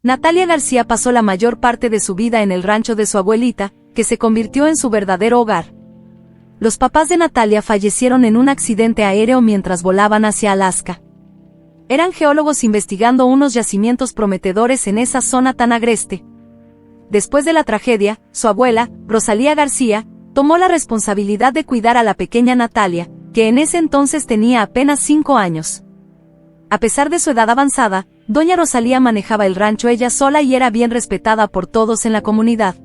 Natalia García pasó la mayor parte de su vida en el rancho de su abuelita, que se convirtió en su verdadero hogar. Los papás de Natalia fallecieron en un accidente aéreo mientras volaban hacia Alaska. Eran geólogos investigando unos yacimientos prometedores en esa zona tan agreste. Después de la tragedia, su abuela, Rosalía García, tomó la responsabilidad de cuidar a la pequeña Natalia, que en ese entonces tenía apenas 5 años. A pesar de su edad avanzada, doña Rosalía manejaba el rancho ella sola y era bien respetada por todos en la comunidad.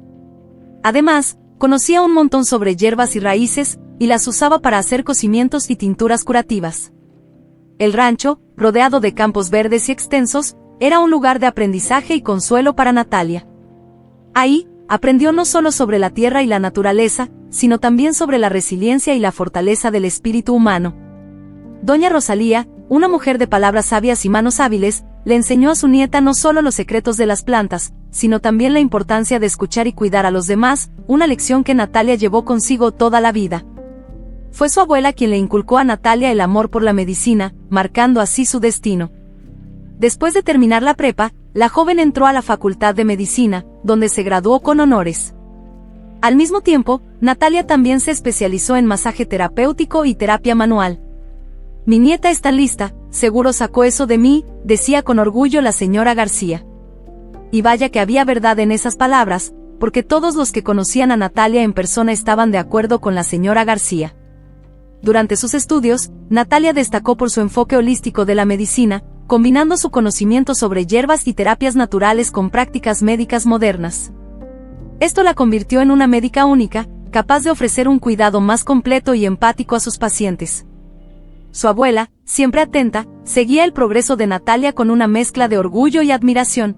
Además, conocía un montón sobre hierbas y raíces, y las usaba para hacer cocimientos y tinturas curativas. El rancho, rodeado de campos verdes y extensos, era un lugar de aprendizaje y consuelo para Natalia. Ahí, aprendió no solo sobre la tierra y la naturaleza, sino también sobre la resiliencia y la fortaleza del espíritu humano. Doña Rosalía, una mujer de palabras sabias y manos hábiles, le enseñó a su nieta no solo los secretos de las plantas, sino también la importancia de escuchar y cuidar a los demás, una lección que Natalia llevó consigo toda la vida. Fue su abuela quien le inculcó a Natalia el amor por la medicina, marcando así su destino. Después de terminar la prepa, la joven entró a la Facultad de Medicina, donde se graduó con honores. Al mismo tiempo, Natalia también se especializó en masaje terapéutico y terapia manual. Mi nieta está lista, seguro sacó eso de mí, decía con orgullo la señora García. Y vaya que había verdad en esas palabras, porque todos los que conocían a Natalia en persona estaban de acuerdo con la señora García. Durante sus estudios, Natalia destacó por su enfoque holístico de la medicina, combinando su conocimiento sobre hierbas y terapias naturales con prácticas médicas modernas. Esto la convirtió en una médica única, capaz de ofrecer un cuidado más completo y empático a sus pacientes. Su abuela, siempre atenta, seguía el progreso de Natalia con una mezcla de orgullo y admiración.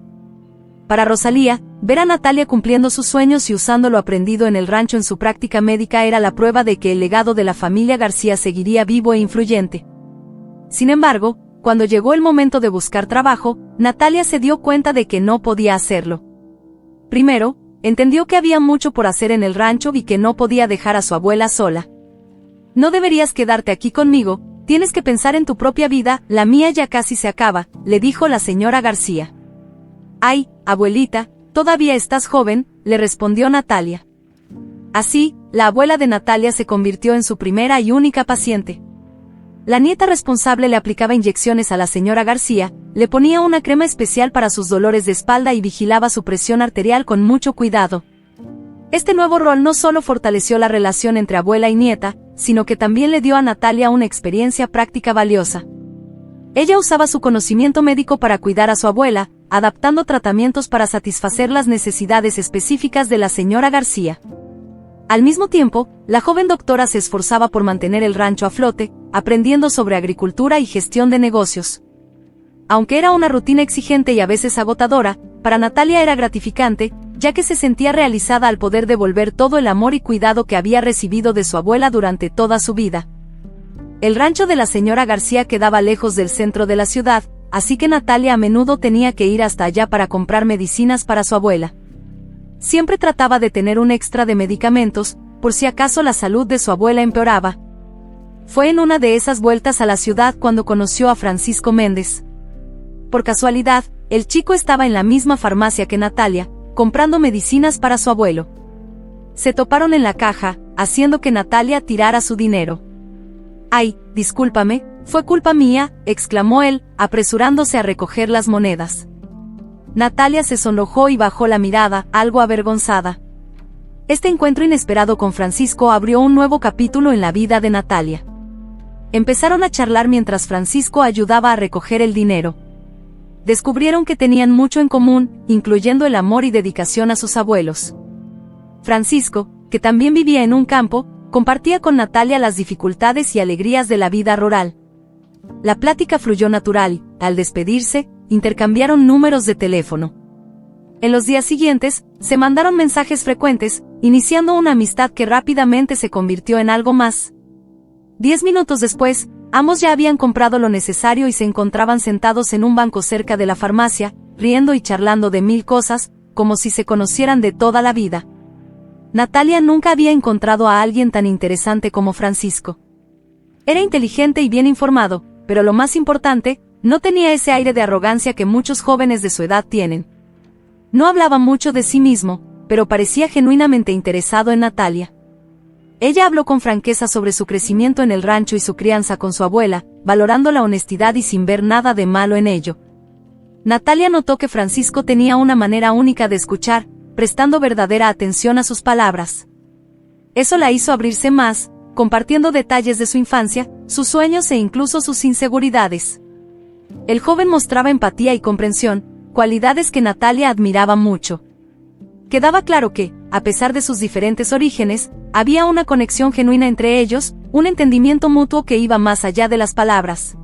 Para Rosalía, ver a Natalia cumpliendo sus sueños y usando lo aprendido en el rancho en su práctica médica era la prueba de que el legado de la familia García seguiría vivo e influyente. Sin embargo, cuando llegó el momento de buscar trabajo, Natalia se dio cuenta de que no podía hacerlo. Primero, entendió que había mucho por hacer en el rancho y que no podía dejar a su abuela sola. No deberías quedarte aquí conmigo, tienes que pensar en tu propia vida, la mía ya casi se acaba, le dijo la señora García. Ay, abuelita, todavía estás joven, le respondió Natalia. Así, la abuela de Natalia se convirtió en su primera y única paciente. La nieta responsable le aplicaba inyecciones a la señora García, le ponía una crema especial para sus dolores de espalda y vigilaba su presión arterial con mucho cuidado. Este nuevo rol no solo fortaleció la relación entre abuela y nieta, sino que también le dio a Natalia una experiencia práctica valiosa. Ella usaba su conocimiento médico para cuidar a su abuela, adaptando tratamientos para satisfacer las necesidades específicas de la señora García. Al mismo tiempo, la joven doctora se esforzaba por mantener el rancho a flote, aprendiendo sobre agricultura y gestión de negocios. Aunque era una rutina exigente y a veces agotadora, para Natalia era gratificante, ya que se sentía realizada al poder devolver todo el amor y cuidado que había recibido de su abuela durante toda su vida. El rancho de la señora García quedaba lejos del centro de la ciudad, así que Natalia a menudo tenía que ir hasta allá para comprar medicinas para su abuela. Siempre trataba de tener un extra de medicamentos, por si acaso la salud de su abuela empeoraba. Fue en una de esas vueltas a la ciudad cuando conoció a Francisco Méndez. Por casualidad, el chico estaba en la misma farmacia que Natalia, comprando medicinas para su abuelo. Se toparon en la caja, haciendo que Natalia tirara su dinero. «Ay, discúlpame, fue culpa mía», exclamó él, apresurándose a recoger las monedas. Natalia se sonrojó y bajó la mirada, algo avergonzada. Este encuentro inesperado con Francisco abrió un nuevo capítulo en la vida de Natalia. Empezaron a charlar mientras Francisco ayudaba a recoger el dinero. Descubrieron que tenían mucho en común, incluyendo el amor y dedicación a sus abuelos. Francisco, que también vivía en un campo, compartía con Natalia las dificultades y alegrías de la vida rural. La plática fluyó natural, al despedirse, intercambiaron números de teléfono. En los días siguientes, se mandaron mensajes frecuentes, iniciando una amistad que rápidamente se convirtió en algo más. 10 minutos después, ambos ya habían comprado lo necesario y se encontraban sentados en un banco cerca de la farmacia, riendo y charlando de mil cosas, como si se conocieran de toda la vida. Natalia nunca había encontrado a alguien tan interesante como Francisco. Era inteligente y bien informado, pero lo más importante, no tenía ese aire de arrogancia que muchos jóvenes de su edad tienen. No hablaba mucho de sí mismo, pero parecía genuinamente interesado en Natalia. Ella habló con franqueza sobre su crecimiento en el rancho y su crianza con su abuela, valorando la honestidad y sin ver nada de malo en ello. Natalia notó que Francisco tenía una manera única de escuchar, prestando verdadera atención a sus palabras. Eso la hizo abrirse más, compartiendo detalles de su infancia, sus sueños e incluso sus inseguridades. El joven mostraba empatía y comprensión, cualidades que Natalia admiraba mucho. Quedaba claro que, a pesar de sus diferentes orígenes, había una conexión genuina entre ellos, un entendimiento mutuo que iba más allá de las palabras.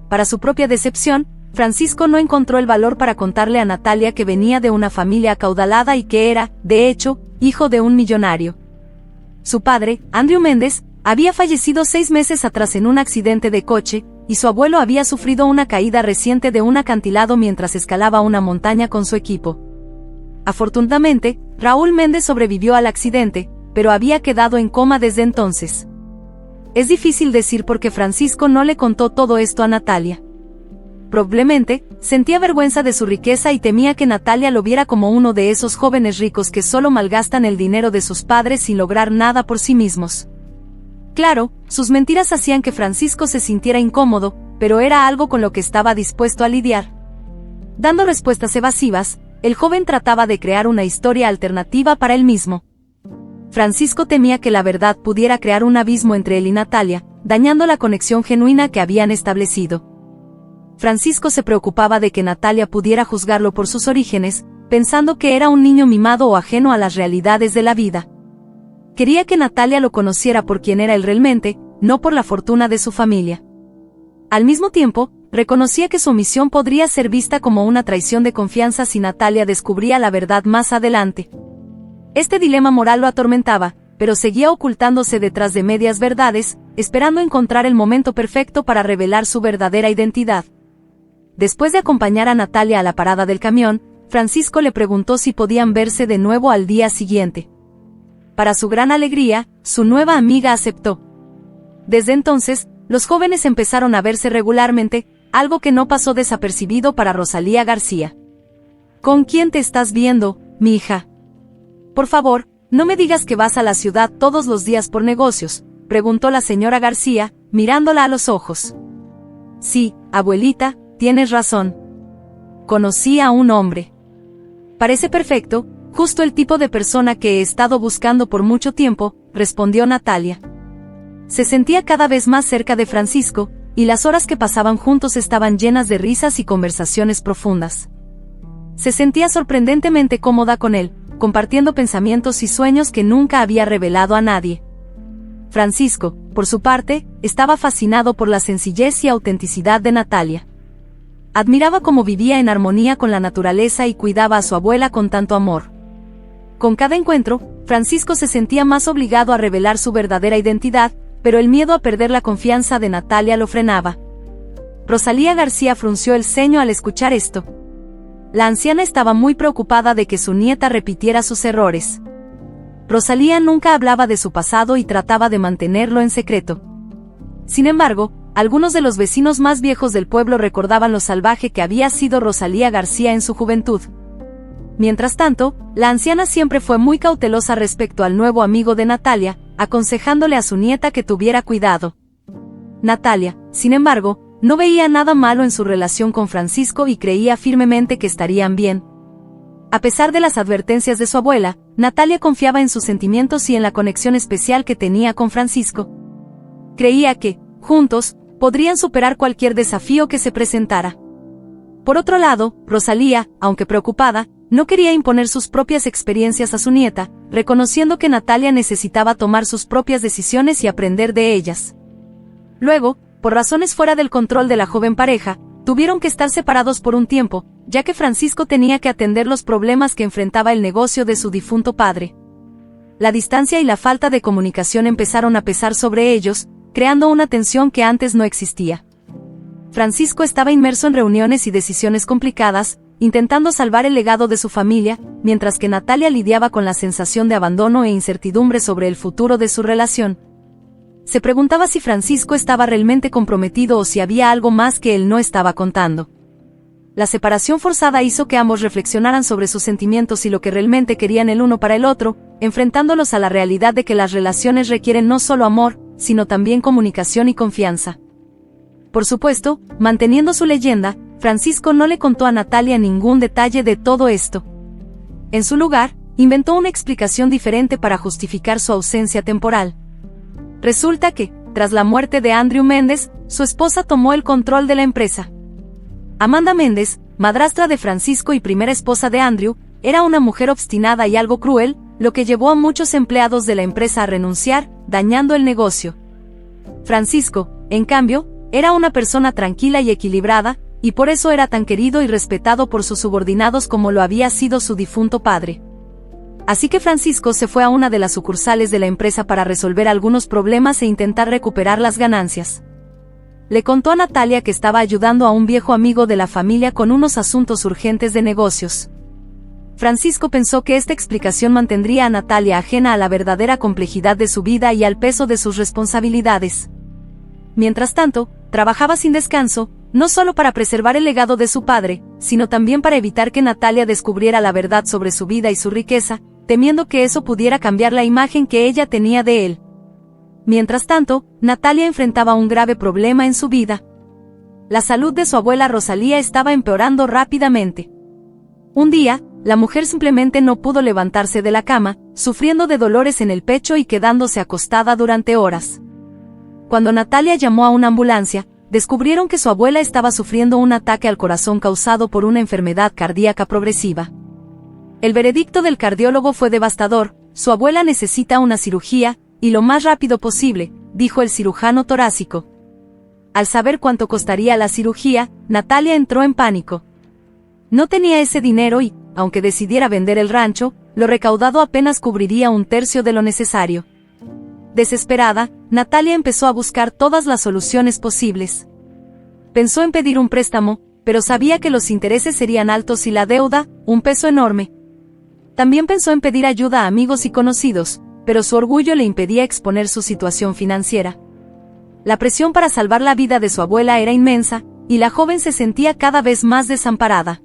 Para su propia decepción, Francisco no encontró el valor para contarle a Natalia que venía de una familia acaudalada y que era, de hecho, hijo de un millonario. Su padre, Andrew Méndez, había fallecido 6 meses atrás en un accidente de coche, y su abuelo había sufrido una caída reciente de un acantilado mientras escalaba una montaña con su equipo. Afortunadamente, Raúl Méndez sobrevivió al accidente, pero había quedado en coma desde entonces. Es difícil decir por qué Francisco no le contó todo esto a Natalia. Probablemente, sentía vergüenza de su riqueza y temía que Natalia lo viera como uno de esos jóvenes ricos que solo malgastan el dinero de sus padres sin lograr nada por sí mismos. Claro, sus mentiras hacían que Francisco se sintiera incómodo, pero era algo con lo que estaba dispuesto a lidiar. Dando respuestas evasivas, el joven trataba de crear una historia alternativa para él mismo. Francisco temía que la verdad pudiera crear un abismo entre él y Natalia, dañando la conexión genuina que habían establecido. Francisco se preocupaba de que Natalia pudiera juzgarlo por sus orígenes, pensando que era un niño mimado o ajeno a las realidades de la vida. Quería que Natalia lo conociera por quien era él realmente, no por la fortuna de su familia. Al mismo tiempo, reconocía que su omisión podría ser vista como una traición de confianza si Natalia descubría la verdad más adelante. Este dilema moral lo atormentaba, pero seguía ocultándose detrás de medias verdades, esperando encontrar el momento perfecto para revelar su verdadera identidad. Después de acompañar a Natalia a la parada del camión, Francisco le preguntó si podían verse de nuevo al día siguiente. Para su gran alegría, su nueva amiga aceptó. Desde entonces, los jóvenes empezaron a verse regularmente, algo que no pasó desapercibido para Rosalía García. ¿Con quién te estás viendo, mi hija? Por favor, no me digas que vas a la ciudad todos los días por negocios, preguntó la señora García, mirándola a los ojos. Sí, abuelita, tienes razón. Conocí a un hombre. Parece perfecto, justo el tipo de persona que he estado buscando por mucho tiempo, respondió Natalia. Se sentía cada vez más cerca de Francisco, y las horas que pasaban juntos estaban llenas de risas y conversaciones profundas. Se sentía sorprendentemente cómoda con él, compartiendo pensamientos y sueños que nunca había revelado a nadie. Francisco, por su parte, estaba fascinado por la sencillez y autenticidad de Natalia. Admiraba cómo vivía en armonía con la naturaleza y cuidaba a su abuela con tanto amor. Con cada encuentro, Francisco se sentía más obligado a revelar su verdadera identidad, pero el miedo a perder la confianza de Natalia lo frenaba. Rosalía García frunció el ceño al escuchar esto. La anciana estaba muy preocupada de que su nieta repitiera sus errores. Rosalía nunca hablaba de su pasado y trataba de mantenerlo en secreto. Sin embargo, algunos de los vecinos más viejos del pueblo recordaban lo salvaje que había sido Rosalía García en su juventud. Mientras tanto, la anciana siempre fue muy cautelosa respecto al nuevo amigo de Natalia, aconsejándole a su nieta que tuviera cuidado. Natalia, sin embargo, no veía nada malo en su relación con Francisco y creía firmemente que estarían bien. A pesar de las advertencias de su abuela, Natalia confiaba en sus sentimientos y en la conexión especial que tenía con Francisco. Creía que, juntos, podrían superar cualquier desafío que se presentara. Por otro lado, Rosalía, aunque preocupada, no quería imponer sus propias experiencias a su nieta, reconociendo que Natalia necesitaba tomar sus propias decisiones y aprender de ellas. Luego, por razones fuera del control de la joven pareja, tuvieron que estar separados por un tiempo, ya que Francisco tenía que atender los problemas que enfrentaba el negocio de su difunto padre. La distancia y la falta de comunicación empezaron a pesar sobre ellos, creando una tensión que antes no existía. Francisco estaba inmerso en reuniones y decisiones complicadas, intentando salvar el legado de su familia, mientras que Natalia lidiaba con la sensación de abandono e incertidumbre sobre el futuro de su relación. Se preguntaba si Francisco estaba realmente comprometido o si había algo más que él no estaba contando. La separación forzada hizo que ambos reflexionaran sobre sus sentimientos y lo que realmente querían el uno para el otro, enfrentándolos a la realidad de que las relaciones requieren no solo amor, sino también comunicación y confianza. Por supuesto, manteniendo su leyenda, Francisco no le contó a Natalia ningún detalle de todo esto. En su lugar, inventó una explicación diferente para justificar su ausencia temporal. Resulta que, tras la muerte de Andrew Méndez, su esposa tomó el control de la empresa. Amanda Méndez, madrastra de Francisco y primera esposa de Andrew, era una mujer obstinada y algo cruel, lo que llevó a muchos empleados de la empresa a renunciar, dañando el negocio. Francisco, en cambio, era una persona tranquila y equilibrada, y por eso era tan querido y respetado por sus subordinados como lo había sido su difunto padre. Así que Francisco se fue a una de las sucursales de la empresa para resolver algunos problemas e intentar recuperar las ganancias. Le contó a Natalia que estaba ayudando a un viejo amigo de la familia con unos asuntos urgentes de negocios. Francisco pensó que esta explicación mantendría a Natalia ajena a la verdadera complejidad de su vida y al peso de sus responsabilidades. Mientras tanto, trabajaba sin descanso, no solo para preservar el legado de su padre, sino también para evitar que Natalia descubriera la verdad sobre su vida y su riqueza, temiendo que eso pudiera cambiar la imagen que ella tenía de él. Mientras tanto, Natalia enfrentaba un grave problema en su vida. La salud de su abuela Rosalía estaba empeorando rápidamente. Un día, la mujer simplemente no pudo levantarse de la cama, sufriendo de dolores en el pecho y quedándose acostada durante horas. Cuando Natalia llamó a una ambulancia, descubrieron que su abuela estaba sufriendo un ataque al corazón causado por una enfermedad cardíaca progresiva. El veredicto del cardiólogo fue devastador: su abuela necesita una cirugía, y lo más rápido posible, dijo el cirujano torácico. Al saber cuánto costaría la cirugía, Natalia entró en pánico. No tenía ese dinero y, aunque decidiera vender el rancho, lo recaudado apenas cubriría un tercio de lo necesario. Desesperada, Natalia empezó a buscar todas las soluciones posibles. Pensó en pedir un préstamo, pero sabía que los intereses serían altos y la deuda, un peso enorme. También pensó en pedir ayuda a amigos y conocidos, pero su orgullo le impedía exponer su situación financiera. La presión para salvar la vida de su abuela era inmensa, y la joven se sentía cada vez más desamparada.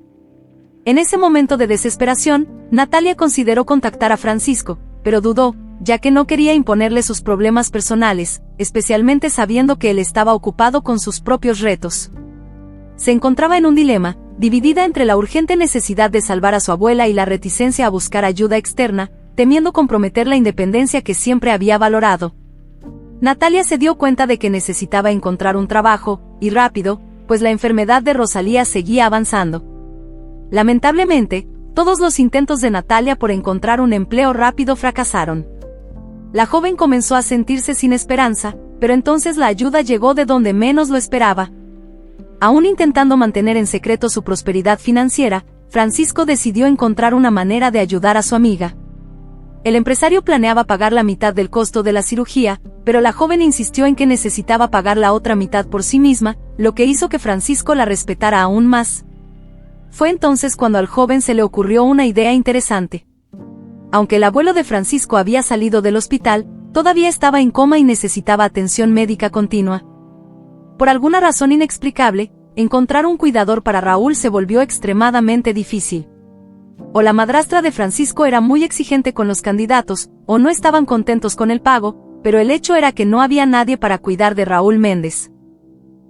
En ese momento de desesperación, Natalia consideró contactar a Francisco, pero dudó, ya que no quería imponerle sus problemas personales, especialmente sabiendo que él estaba ocupado con sus propios retos. Se encontraba en un dilema, dividida entre la urgente necesidad de salvar a su abuela y la reticencia a buscar ayuda externa, temiendo comprometer la independencia que siempre había valorado. Natalia se dio cuenta de que necesitaba encontrar un trabajo, y rápido, pues la enfermedad de Rosalía seguía avanzando. Lamentablemente, todos los intentos de Natalia por encontrar un empleo rápido fracasaron. La joven comenzó a sentirse sin esperanza, pero entonces la ayuda llegó de donde menos lo esperaba. Aún intentando mantener en secreto su prosperidad financiera, Francisco decidió encontrar una manera de ayudar a su amiga. El empresario planeaba pagar la mitad del costo de la cirugía, pero la joven insistió en que necesitaba pagar la otra mitad por sí misma, lo que hizo que Francisco la respetara aún más. Fue entonces cuando al joven se le ocurrió una idea interesante. Aunque el abuelo de Francisco había salido del hospital, todavía estaba en coma y necesitaba atención médica continua. Por alguna razón inexplicable, encontrar un cuidador para Raúl se volvió extremadamente difícil. O la madrastra de Francisco era muy exigente con los candidatos, o no estaban contentos con el pago, pero el hecho era que no había nadie para cuidar de Raúl Méndez.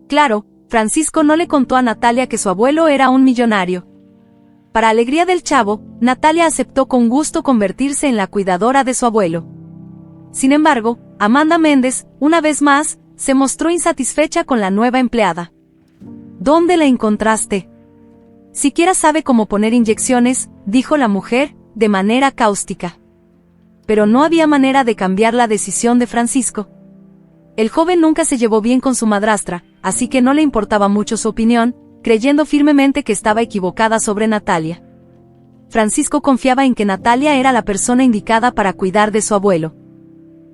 Claro, Francisco no le contó a Natalia que su abuelo era un millonario. Para alegría del chavo, Natalia aceptó con gusto convertirse en la cuidadora de su abuelo. Sin embargo, Amanda Méndez, una vez más, se mostró insatisfecha con la nueva empleada. ¿Dónde la encontraste? Siquiera sabe cómo poner inyecciones, dijo la mujer, de manera cáustica. Pero no había manera de cambiar la decisión de Francisco. El joven nunca se llevó bien con su madrastra, así que no le importaba mucho su opinión, creyendo firmemente que estaba equivocada sobre Natalia. Francisco confiaba en que Natalia era la persona indicada para cuidar de su abuelo.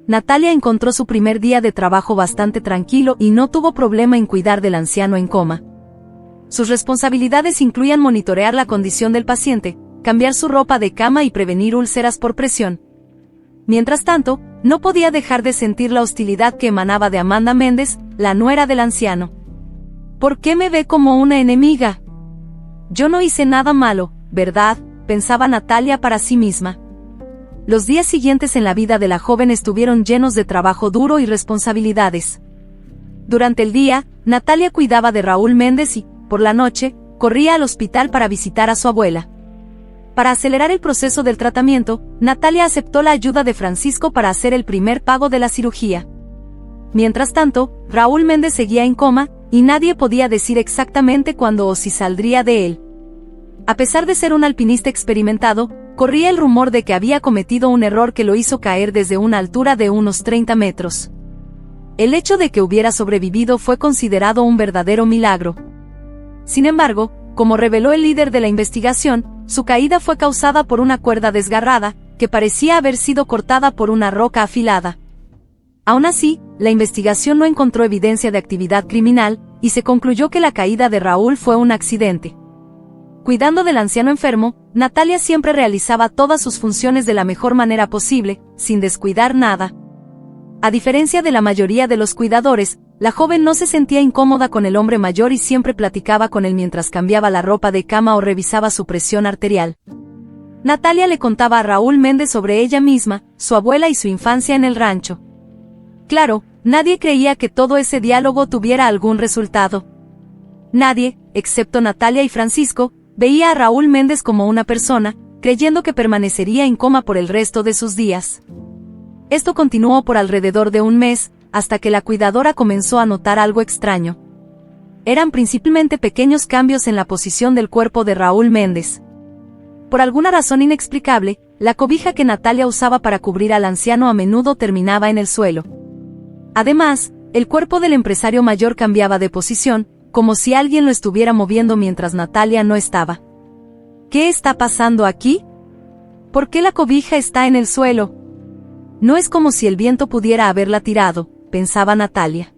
Natalia encontró su primer día de trabajo bastante tranquilo y no tuvo problema en cuidar del anciano en coma. Sus responsabilidades incluían monitorear la condición del paciente, cambiar su ropa de cama y prevenir úlceras por presión. Mientras tanto, no podía dejar de sentir la hostilidad que emanaba de Amanda Méndez, la nuera del anciano. ¿Por qué me ve como una enemiga? Yo no hice nada malo, ¿verdad?, pensaba Natalia para sí misma. Los días siguientes en la vida de la joven estuvieron llenos de trabajo duro y responsabilidades. Durante el día, Natalia cuidaba de Raúl Méndez y, por la noche, corría al hospital para visitar a su abuela. Para acelerar el proceso del tratamiento, Natalia aceptó la ayuda de Francisco para hacer el primer pago de la cirugía. Mientras tanto, Raúl Méndez seguía en coma, y nadie podía decir exactamente cuándo o si saldría de él. A pesar de ser un alpinista experimentado, corría el rumor de que había cometido un error que lo hizo caer desde una altura de unos 30 metros. El hecho de que hubiera sobrevivido fue considerado un verdadero milagro. Sin embargo, como reveló el líder de la investigación, su caída fue causada por una cuerda desgarrada, que parecía haber sido cortada por una roca afilada. Aún así, la investigación no encontró evidencia de actividad criminal, y se concluyó que la caída de Raúl fue un accidente. Cuidando del anciano enfermo, Natalia siempre realizaba todas sus funciones de la mejor manera posible, sin descuidar nada. A diferencia de la mayoría de los cuidadores, la joven no se sentía incómoda con el hombre mayor y siempre platicaba con él mientras cambiaba la ropa de cama o revisaba su presión arterial. Natalia le contaba a Raúl Méndez sobre ella misma, su abuela y su infancia en el rancho. Claro, nadie creía que todo ese diálogo tuviera algún resultado. Nadie, excepto Natalia y Francisco, veía a Raúl Méndez como una persona, creyendo que permanecería en coma por el resto de sus días. Esto continuó por alrededor de un mes, hasta que la cuidadora comenzó a notar algo extraño. Eran principalmente pequeños cambios en la posición del cuerpo de Raúl Méndez. Por alguna razón inexplicable, la cobija que Natalia usaba para cubrir al anciano a menudo terminaba en el suelo. Además, el cuerpo del empresario mayor cambiaba de posición, como si alguien lo estuviera moviendo mientras Natalia no estaba. ¿Qué está pasando aquí? ¿Por qué la cobija está en el suelo? No es como si el viento pudiera haberla tirado, pensaba Natalia.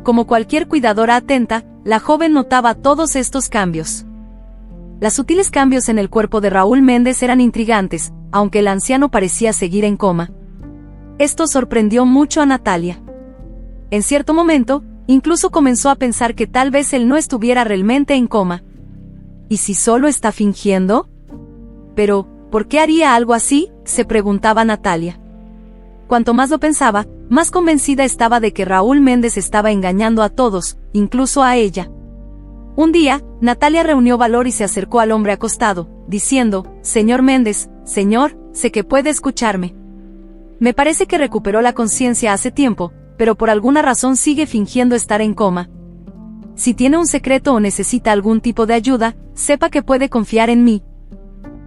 Como cualquier cuidadora atenta, la joven notaba todos estos cambios. Los sutiles cambios en el cuerpo de Raúl Méndez eran intrigantes, aunque el anciano parecía seguir en coma. Esto sorprendió mucho a Natalia. En cierto momento, incluso comenzó a pensar que tal vez él no estuviera realmente en coma. ¿Y si solo está fingiendo? Pero, ¿por qué haría algo así?, se preguntaba Natalia. Cuanto más lo pensaba, más convencida estaba de que Raúl Méndez estaba engañando a todos, incluso a ella. Un día, Natalia reunió valor y se acercó al hombre acostado, diciendo: «Señor Méndez, señor, sé que puede escucharme. Me parece que recuperó la conciencia hace tiempo, pero por alguna razón sigue fingiendo estar en coma. Si tiene un secreto o necesita algún tipo de ayuda, sepa que puede confiar en mí».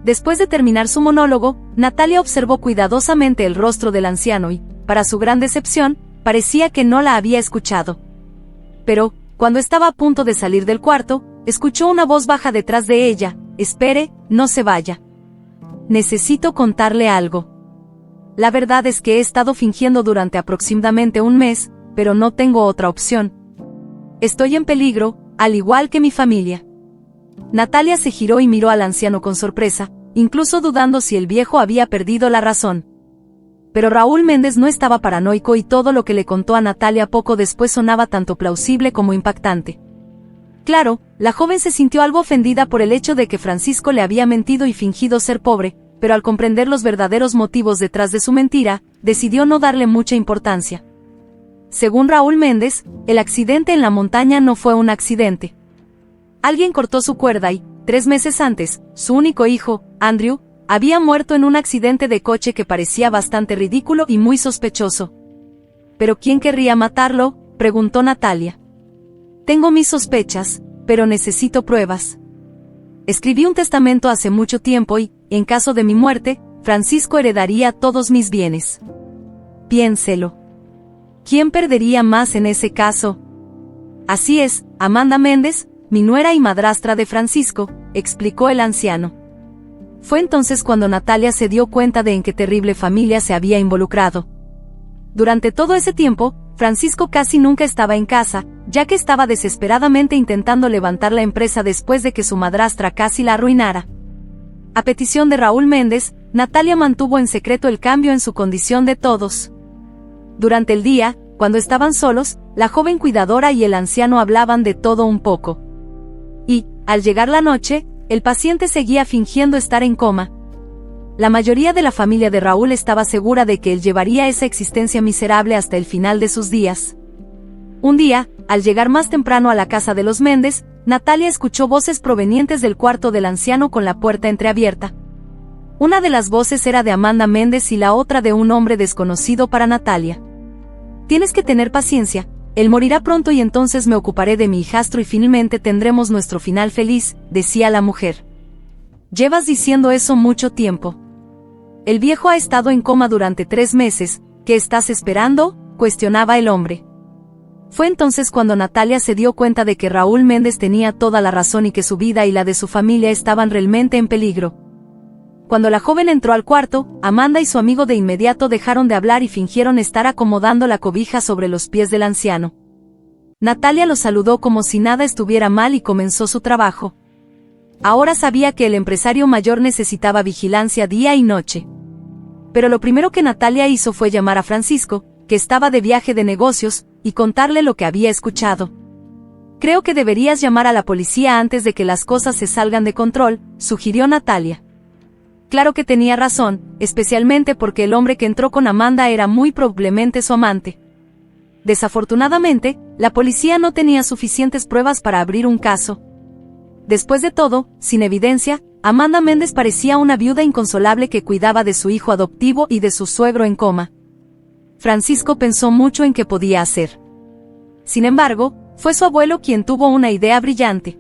Después de terminar su monólogo, Natalia observó cuidadosamente el rostro del anciano y, para su gran decepción, parecía que no la había escuchado. Pero, cuando estaba a punto de salir del cuarto, escuchó una voz baja detrás de ella: «Espere, no se vaya. Necesito contarle algo. La verdad es que he estado fingiendo durante aproximadamente un mes, pero no tengo otra opción. Estoy en peligro, al igual que mi familia». Natalia se giró y miró al anciano con sorpresa, incluso dudando si el viejo había perdido la razón. Pero Raúl Méndez no estaba paranoico y todo lo que le contó a Natalia poco después sonaba tanto plausible como impactante. Claro, la joven se sintió algo ofendida por el hecho de que Francisco le había mentido y fingido ser pobre, pero al comprender los verdaderos motivos detrás de su mentira, decidió no darle mucha importancia. Según Raúl Méndez, el accidente en la montaña no fue un accidente. Alguien cortó su cuerda y, 3 meses antes, su único hijo, Andrew, había muerto en un accidente de coche que parecía bastante ridículo y muy sospechoso. ¿Pero quién querría matarlo?, preguntó Natalia. Tengo mis sospechas, pero necesito pruebas. Escribí un testamento hace mucho tiempo y, en caso de mi muerte, Francisco heredaría todos mis bienes. Piénselo. ¿Quién perdería más en ese caso? Así es, Amanda Méndez, mi nuera y madrastra de Francisco, explicó el anciano. Fue entonces cuando Natalia se dio cuenta de en qué terrible familia se había involucrado. Durante todo ese tiempo, Francisco casi nunca estaba en casa, ya que estaba desesperadamente intentando levantar la empresa después de que su madrastra casi la arruinara. A petición de Raúl Méndez, Natalia mantuvo en secreto el cambio en su condición de todos. Durante el día, cuando estaban solos, la joven cuidadora y el anciano hablaban de todo un poco. Y, al llegar la noche, el paciente seguía fingiendo estar en coma. La mayoría de la familia de Raúl estaba segura de que él llevaría esa existencia miserable hasta el final de sus días. Un día, al llegar más temprano a la casa de los Méndez, Natalia escuchó voces provenientes del cuarto del anciano con la puerta entreabierta. Una de las voces era de Amanda Méndez y la otra de un hombre desconocido para Natalia. «Tienes que tener paciencia, él morirá pronto y entonces me ocuparé de mi hijastro y finalmente tendremos nuestro final feliz», decía la mujer. «Llevas diciendo eso mucho tiempo. El viejo ha estado en coma durante 3 meses, ¿qué estás esperando?», cuestionaba el hombre. Fue entonces cuando Natalia se dio cuenta de que Raúl Méndez tenía toda la razón y que su vida y la de su familia estaban realmente en peligro. Cuando la joven entró al cuarto, Amanda y su amigo de inmediato dejaron de hablar y fingieron estar acomodando la cobija sobre los pies del anciano. Natalia los saludó como si nada estuviera mal y comenzó su trabajo. Ahora sabía que el empresario mayor necesitaba vigilancia día y noche. Pero lo primero que Natalia hizo fue llamar a Francisco, que estaba de viaje de negocios, y contarle lo que había escuchado. «Creo que deberías llamar a la policía antes de que las cosas se salgan de control», sugirió Natalia. Claro que tenía razón, especialmente porque el hombre que entró con Amanda era muy probablemente su amante. Desafortunadamente, la policía no tenía suficientes pruebas para abrir un caso. Después de todo, sin evidencia, Amanda Méndez parecía una viuda inconsolable que cuidaba de su hijo adoptivo y de su suegro en coma. Francisco pensó mucho en qué podía hacer. Sin embargo, fue su abuelo quien tuvo una idea brillante.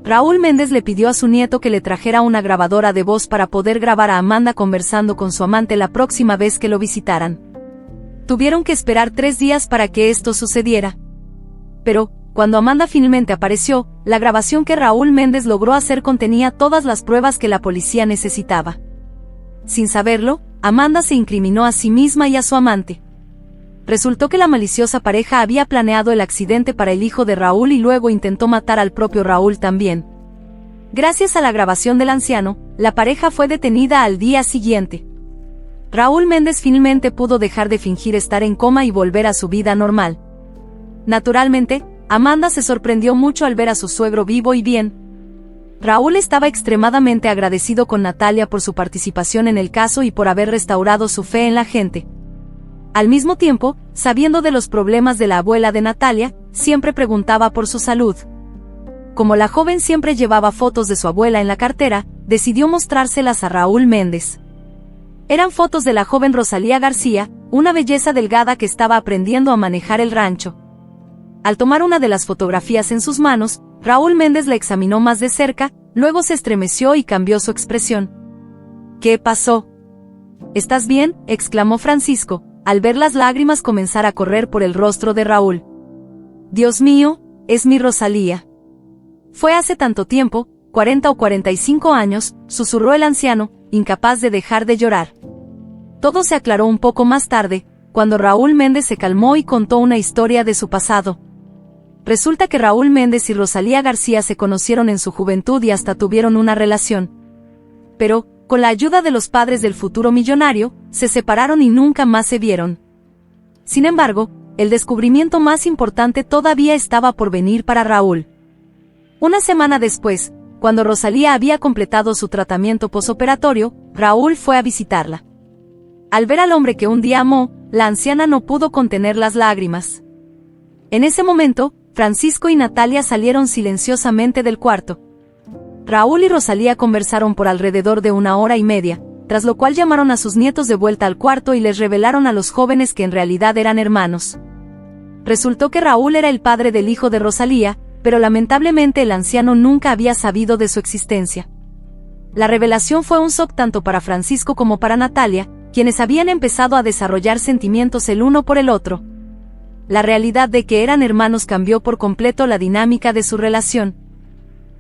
Raúl Méndez le pidió a su nieto que le trajera una grabadora de voz para poder grabar a Amanda conversando con su amante la próxima vez que lo visitaran. Tuvieron que esperar 3 días para que esto sucediera. Pero, cuando Amanda finalmente apareció, la grabación que Raúl Méndez logró hacer contenía todas las pruebas que la policía necesitaba. Sin saberlo, Amanda se incriminó a sí misma y a su amante. Resultó que la maliciosa pareja había planeado el accidente para el hijo de Raúl y luego intentó matar al propio Raúl también. Gracias a la grabación del anciano, la pareja fue detenida al día siguiente. Raúl Méndez finalmente pudo dejar de fingir estar en coma y volver a su vida normal. Naturalmente, Amanda se sorprendió mucho al ver a su suegro vivo y bien. Raúl estaba extremadamente agradecido con Natalia por su participación en el caso y por haber restaurado su fe en la gente. Al mismo tiempo, sabiendo de los problemas de la abuela de Natalia, siempre preguntaba por su salud. Como la joven siempre llevaba fotos de su abuela en la cartera, decidió mostrárselas a Raúl Méndez. Eran fotos de la joven Rosalía García, una belleza delgada que estaba aprendiendo a manejar el rancho. Al tomar una de las fotografías en sus manos, Raúl Méndez la examinó más de cerca, luego se estremeció y cambió su expresión. «¿Qué pasó?» «¿Estás bien?», exclamó Francisco, al ver las lágrimas comenzar a correr por el rostro de Raúl. «Dios mío, es mi Rosalía». «Fue hace tanto tiempo, 40 o 45 años», susurró el anciano, incapaz de dejar de llorar. Todo se aclaró un poco más tarde, cuando Raúl Méndez se calmó y contó una historia de su pasado. Resulta que Raúl Méndez y Rosalía García se conocieron en su juventud y hasta tuvieron una relación. Pero, con la ayuda de los padres del futuro millonario, se separaron y nunca más se vieron. Sin embargo, el descubrimiento más importante todavía estaba por venir para Raúl. Una semana después, cuando Rosalía había completado su tratamiento posoperatorio, Raúl fue a visitarla. Al ver al hombre que un día amó, la anciana no pudo contener las lágrimas. En ese momento, Francisco y Natalia salieron silenciosamente del cuarto. Raúl y Rosalía conversaron por alrededor de 1 hora y media, tras lo cual llamaron a sus nietos de vuelta al cuarto y les revelaron a los jóvenes que en realidad eran hermanos. Resultó que Raúl era el padre del hijo de Rosalía, pero lamentablemente el anciano nunca había sabido de su existencia. La revelación fue un shock tanto para Francisco como para Natalia, quienes habían empezado a desarrollar sentimientos el uno por el otro. La realidad de que eran hermanos cambió por completo la dinámica de su relación.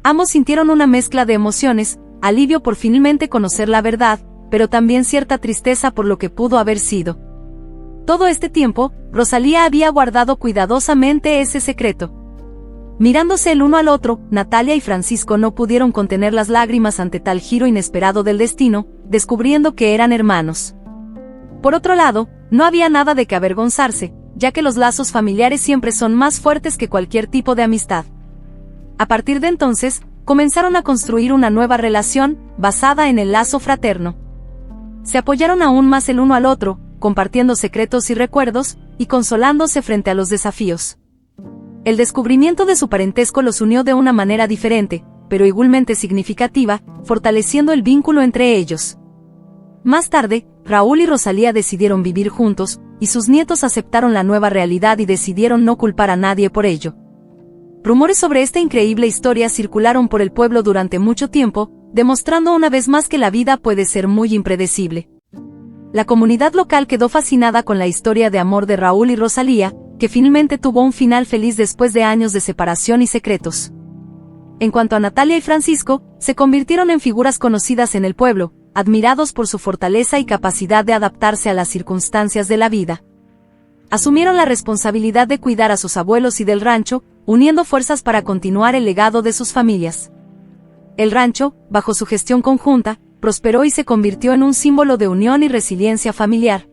Ambos sintieron una mezcla de emociones, alivio por finalmente conocer la verdad, pero también cierta tristeza por lo que pudo haber sido. Todo este tiempo, Rosalía había guardado cuidadosamente ese secreto. Mirándose el uno al otro, Natalia y Francisco no pudieron contener las lágrimas ante tal giro inesperado del destino, descubriendo que eran hermanos. Por otro lado, no había nada de que avergonzarse, ya que los lazos familiares siempre son más fuertes que cualquier tipo de amistad. A partir de entonces, comenzaron a construir una nueva relación, basada en el lazo fraterno. Se apoyaron aún más el uno al otro, compartiendo secretos y recuerdos, y consolándose frente a los desafíos. El descubrimiento de su parentesco los unió de una manera diferente, pero igualmente significativa, fortaleciendo el vínculo entre ellos. Más tarde, Raúl y Rosalía decidieron vivir juntos, y sus nietos aceptaron la nueva realidad y decidieron no culpar a nadie por ello. Rumores sobre esta increíble historia circularon por el pueblo durante mucho tiempo, demostrando una vez más que la vida puede ser muy impredecible. La comunidad local quedó fascinada con la historia de amor de Raúl y Rosalía, que finalmente tuvo un final feliz después de años de separación y secretos. En cuanto a Natalia y Francisco, se convirtieron en figuras conocidas en el pueblo, admirados por su fortaleza y capacidad de adaptarse a las circunstancias de la vida. Asumieron la responsabilidad de cuidar a sus abuelos y del rancho, uniendo fuerzas para continuar el legado de sus familias. El rancho, bajo su gestión conjunta, prosperó y se convirtió en un símbolo de unión y resiliencia familiar.